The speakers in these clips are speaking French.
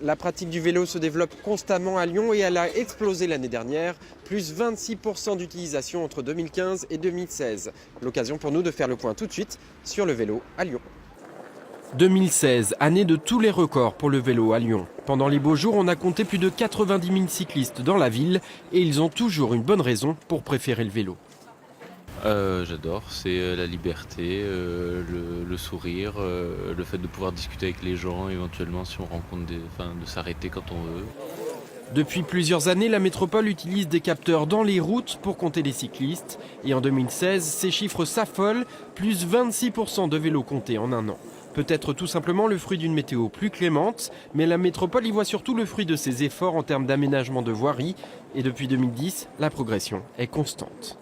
La pratique du vélo se développe constamment à Lyon et elle a explosé l'année dernière, plus 26% d'utilisation entre 2015 et 2016. L'occasion pour nous de faire le point tout de suite sur le vélo à Lyon. 2016, année de tous les records pour le vélo à Lyon. Pendant les beaux jours, on a compté plus de 90 000 cyclistes dans la ville et ils ont toujours une bonne raison pour préférer le vélo. J'adore, c'est la liberté, le sourire, le fait de pouvoir discuter avec les gens, éventuellement si on rencontre de s'arrêter quand on veut. Depuis plusieurs années, la métropole utilise des capteurs dans les routes pour compter les cyclistes. Et en 2016, ces chiffres s'affolent, plus 26% de vélos comptés en un an. Peut-être tout simplement le fruit d'une météo plus clémente, mais la métropole y voit surtout le fruit de ses efforts en termes d'aménagement de voirie. Et depuis 2010, la progression est constante.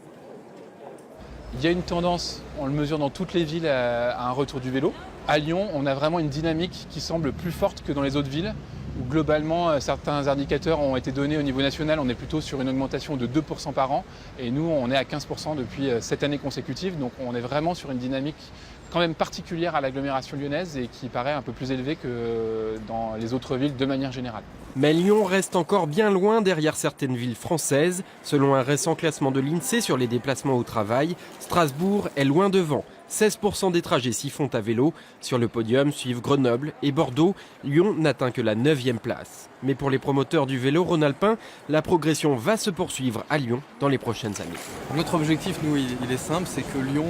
Il y a une tendance, on le mesure dans toutes les villes, à un retour du vélo. À Lyon, on a vraiment une dynamique qui semble plus forte que dans les autres villes, où globalement, certains indicateurs ont été donnés au niveau national. On est plutôt sur une augmentation de 2% par an, et nous, on est à 15% depuis 7 années consécutives. Donc on est vraiment sur une dynamique quand même particulière à l'agglomération lyonnaise et qui paraît un peu plus élevée que dans les autres villes de manière générale. Mais Lyon reste encore bien loin derrière certaines villes françaises. Selon un récent classement de l'INSEE sur les déplacements au travail, Strasbourg est loin devant. 16% des trajets s'y font à vélo. Sur le podium suivent Grenoble et Bordeaux. Lyon n'atteint que la 9e place. Mais pour les promoteurs du vélo rhône-alpin, la progression va se poursuivre à Lyon dans les prochaines années. Notre objectif, nous, il est simple, c'est que Lyon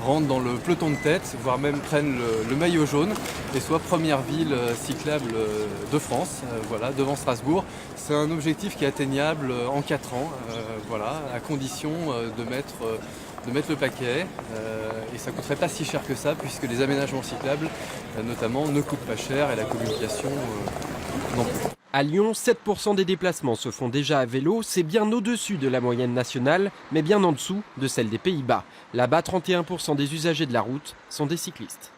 rentre dans le peloton de tête, voire même prenne le maillot jaune et soit première ville cyclable de France, voilà, devant Strasbourg. C'est un objectif qui est atteignable en 4 ans, voilà, à condition de mettre le paquet, et ça ne coûterait pas si cher que ça puisque les aménagements cyclables notamment ne coûtent pas cher et la communication non plus. À Lyon, 7% des déplacements se font déjà à vélo, c'est bien au-dessus de la moyenne nationale, mais bien en dessous de celle des Pays-Bas. Là-bas, 31% des usagers de la route sont des cyclistes.